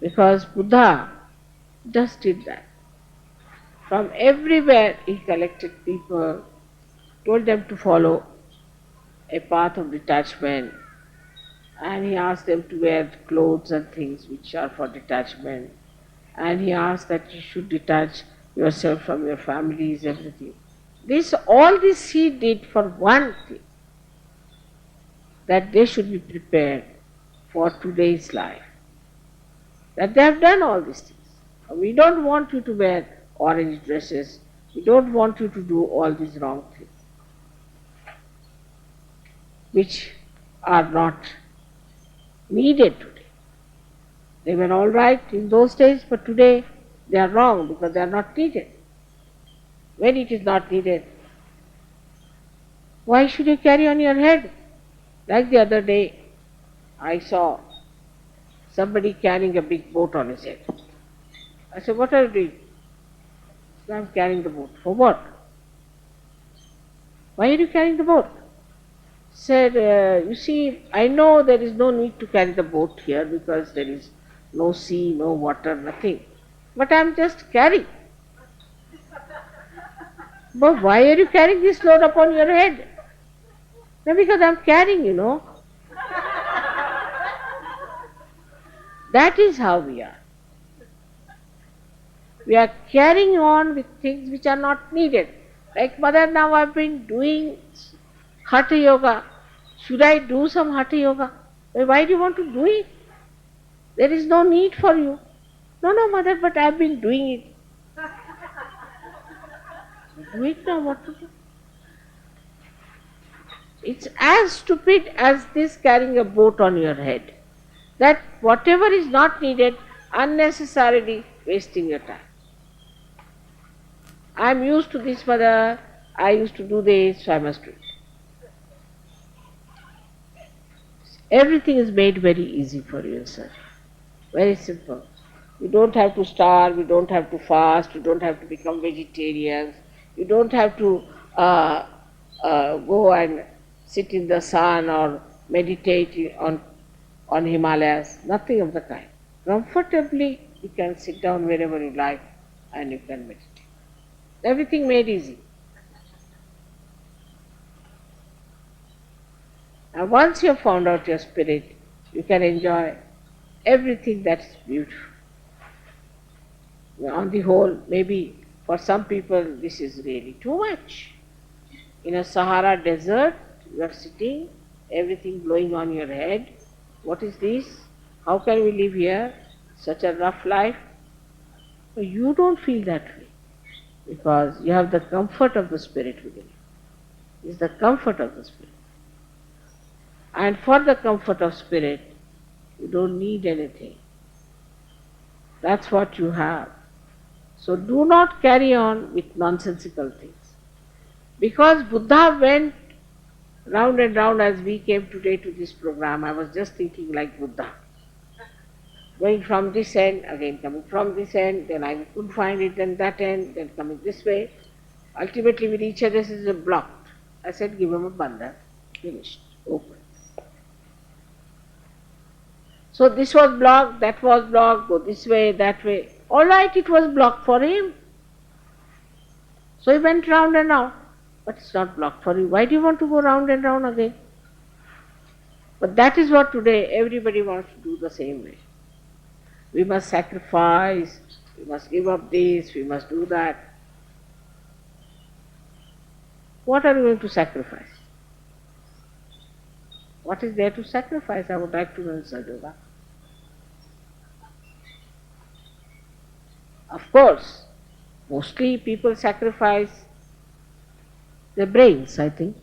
Because Buddha just did that. From everywhere he collected people, told them to follow a path of detachment, and he asked them to wear clothes and things which are for detachment, and he asked that you should detach yourself from your families, everything. All this he did for one thing, that they should be prepared for today's life. That they have done all these things. We don't want you to wear orange dresses. We don't want you to do all these wrong things, which are not needed today. They were all right in those days, but today they are wrong because they are not needed. When it is not needed, why should you carry on your head? Like the other day, I saw somebody carrying a big boat on his head. I said, what are you doing? So I'm carrying the boat. For what? Why are you carrying the boat? Said, you see, I know there is no need to carry the boat here because there is no sea, no water, nothing. But I'm just carrying. But why are you carrying this load upon your head? No, because I'm carrying, That is how we are. We are carrying on with things which are not needed. Like mother, now I've been doing Hatha Yoga. Should I do some Hatha Yoga? Why do you want to do it? There is no need for you. No, mother, but I've been doing it. Do it now, what to do? It's as stupid as this carrying a boat on your head. That whatever is not needed, unnecessarily wasting your time. I'm used to this, mother. I used to do this, so I must do it. Everything is made very easy for yourself. Very simple. You don't have to starve, you don't have to fast, you don't have to become vegetarians, you don't have to go and sit in the sun or meditate on Himalayas, nothing of the kind. Comfortably you can sit down wherever you like and you can meditate. Everything made easy. And once you have found out your spirit, you can enjoy everything that is beautiful. On the whole, maybe for some people this is really too much. In a Sahara desert, you are sitting, everything blowing on your head. What is this? How can we live here? Such a rough life. But you don't feel that way because you have the comfort of the spirit within you. It's the comfort of the spirit. And for the comfort of spirit, you don't need anything. That's what you have. So do not carry on with nonsensical things. Because Buddha went round and round as we came today to this program, I was just thinking like Buddha. Going from this end, again coming from this end, then I couldn't find it, then that end, then coming this way. Ultimately we reach this is a blocked. I said, give him a bandha. Finished. Open. So this was blocked, that was blocked, go this way, that way. All right, it was blocked for him. So he went round and round. But it's not blocked for you. Why do you want to go round and round again? But that is what today everybody wants to do the same way. We must sacrifice, we must give up this, we must do that. What are you going to sacrifice? What is there to sacrifice? I would like to know, Sadhguru. Of course, mostly people sacrifice their brains, I think.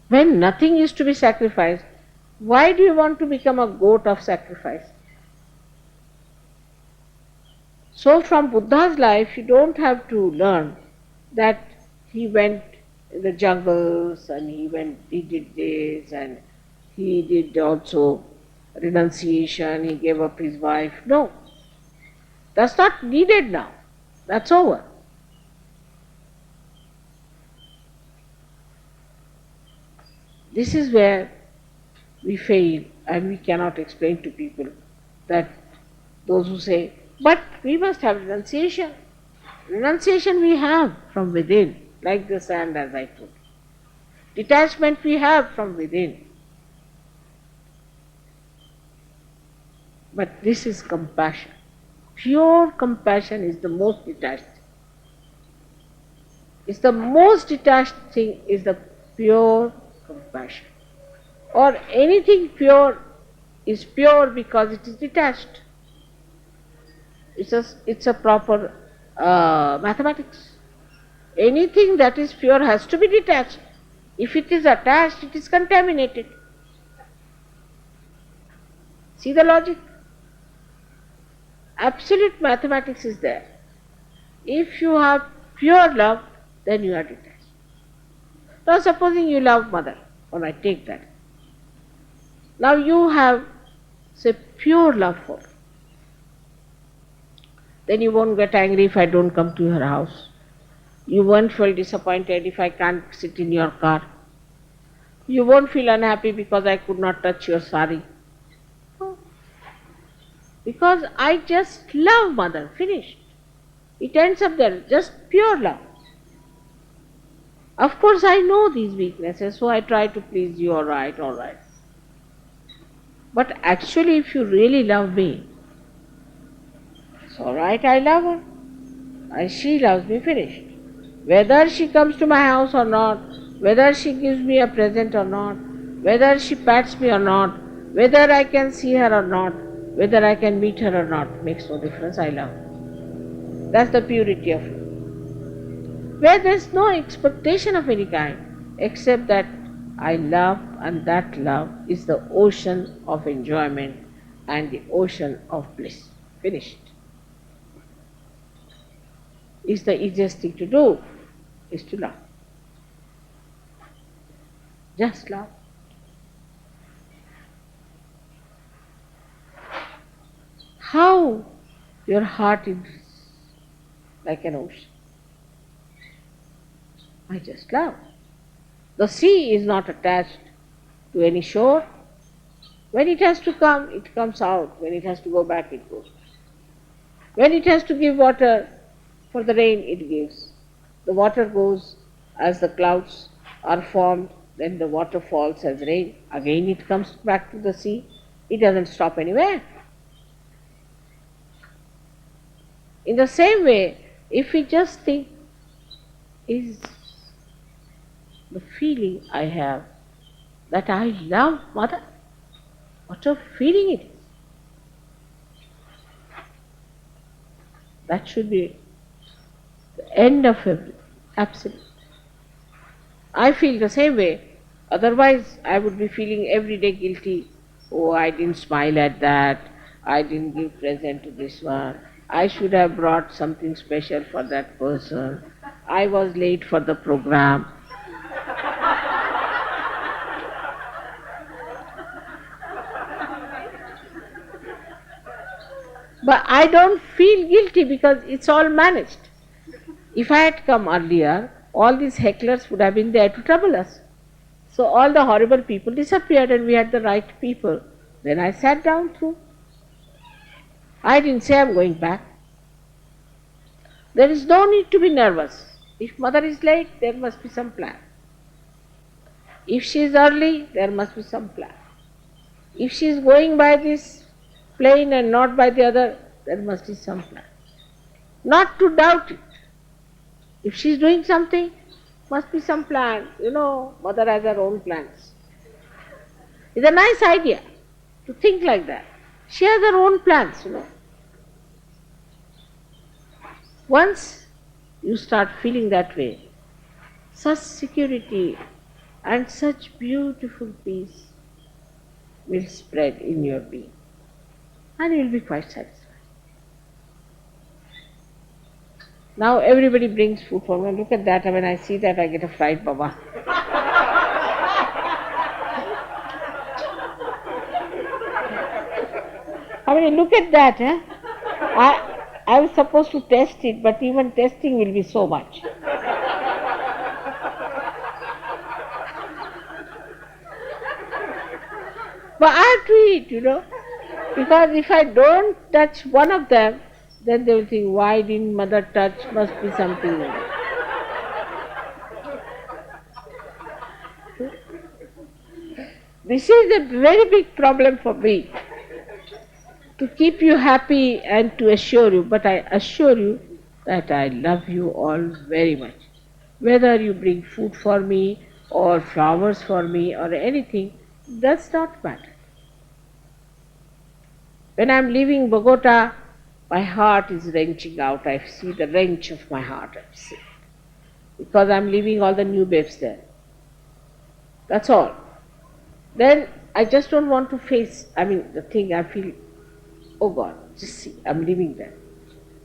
When nothing is to be sacrificed, why do you want to become a goat of sacrifice? So from Buddha's life, you don't have to learn that he went in the jungles and he did this and he did also renunciation, he gave up his wife. No, that's not needed now. That's over. This is where we fail And we cannot explain to people that those who say, but we must have renunciation. Renunciation we have from within, like the sand as I told. Detachment we have from within. But this is compassion. Pure compassion is the most detached. It's the most detached thing is the pure compassion. Or anything pure is pure because it is detached. It's a proper mathematics. Anything that is pure has to be detached. If it is attached, it is contaminated. See the logic? Absolute mathematics is there. If you have pure love, then you are detached. Now supposing you love mother, or I take that. Now you have, say, pure love for her. Then you won't get angry if I don't come to your house. You won't feel disappointed if I can't sit in your car. You won't feel unhappy because I could not touch your sari. Because I just love mother, finished. It ends up there, just pure love. Of course I know these weaknesses, so I try to please you, alright. But actually if you really love me, it's alright, I love her. And she loves me, finished. Whether she comes to my house or not, whether she gives me a present or not, whether she pats me or not, whether I can see her or not, whether I can meet her or not, makes no difference, I love her. That's the purity of love. Where there is no expectation of any kind, except that I love, and that love is the ocean of enjoyment and the ocean of bliss. Finished. It's the easiest thing to do, is to love. Just love. How your heart is like an ocean. I just love. The sea is not attached to any shore. When it has to come, it comes out. When it has to go back, it goes back. When it has to give water for the rain, it gives. The water goes as the clouds are formed, then the water falls as rain. Again it comes back to the sea. It doesn't stop anywhere. In the same way, if we just think, is the feeling I have that I love mother, what a feeling it is. That should be the end of everything, absolute. I feel the same way, otherwise I would be feeling every day guilty. Oh, I didn't smile at that, I didn't give present to this one, I should have brought something special for that person, I was late for the program. But I don't feel guilty because it's all managed. If I had come earlier, all these hecklers would have been there to trouble us. So all the horrible people disappeared and we had the right people. Then I sat down through. I didn't say I'm going back. There is no need to be nervous. If mother is late, there must be some plan. If she is early, there must be some plan. If she is going by this plane and not by the other, there must be some plan. Not to doubt it. If she is doing something, must be some plan. You know, mother has her own plans. It's a nice idea to think like that. She has her own plans, you know. Once you start feeling that way, such security and such beautiful peace will spread in your being, and you will be quite satisfied. Now everybody brings food for me. Look at that. When I see that, I get a fright, Baba. I mean, look at that. I was supposed to test it, but even testing will be so much. But I have to eat, because if I don't touch one of them, then they will think, why didn't mother touch? Must be something. This is a very big problem for me, to keep you happy and to assure you, but I assure you that I love you all very much. Whether you bring food for me or flowers for me or anything, does not matter. When I'm leaving Bogota, my heart is wrenching out. I see the wrench of my heart, I see. Because I'm leaving all the new babes there. That's all. Then I just don't want to face, the thing I feel, oh God, just see, I'm leaving them.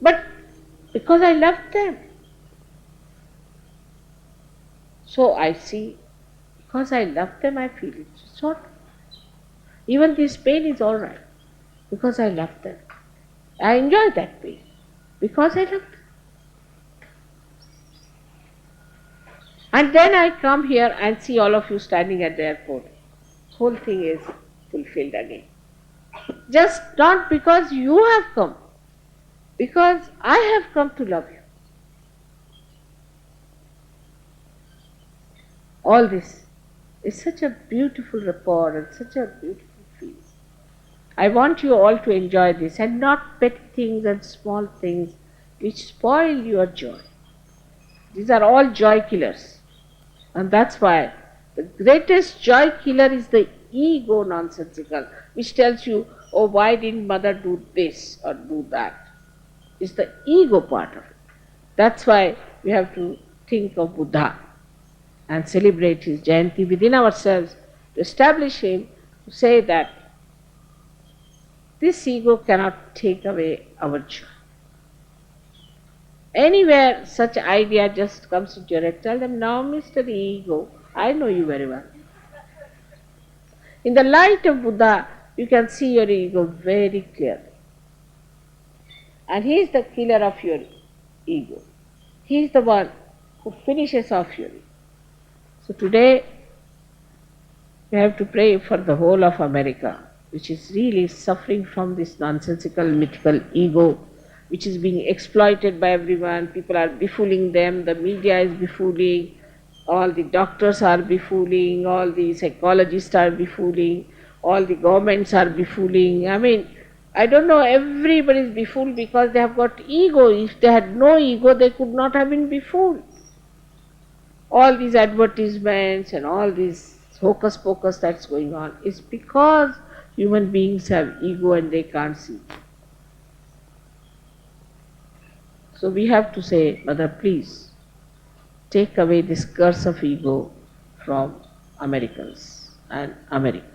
But because I love them. So I see, because I love them, I feel it. It's not. Even this pain is all right, because I love them. I enjoy that pain, because I love them. And then I come here and see all of you standing at the airport. Whole thing is fulfilled again. Just not because you have come, because I have come to love you. All this is such a beautiful rapport and such a beautiful feeling. I want you all to enjoy this and not petty things and small things which spoil your joy. These are all joy killers. And that's why the greatest joy killer is the ego nonsensical, which tells you, oh, why didn't mother do this or do that? It's the ego part of it. That's why we have to think of Buddha and celebrate his Jayanti within ourselves, to establish him, to say that this ego cannot take away our joy. Anywhere such idea just comes into your head, tell them, now Mr. Ego, I know you very well. In the light of Buddha, you can see your ego very clearly. And he is the killer of your ego. He is the one who finishes off your ego. So today, we have to pray for the whole of America, which is really suffering from this nonsensical, mythical ego, which is being exploited by everyone. People are befooling them, the media is befooling, all the doctors are befooling, all the psychologists are befooling, all the governments are befooling. I don't know, everybody is befooled because they have got ego. If they had no ego, they could not have been befooled. All these advertisements and all this hocus pocus that's going on is because human beings have ego and they can't see. So we have to say, Mother, please take away this curse of ego from Americans and America.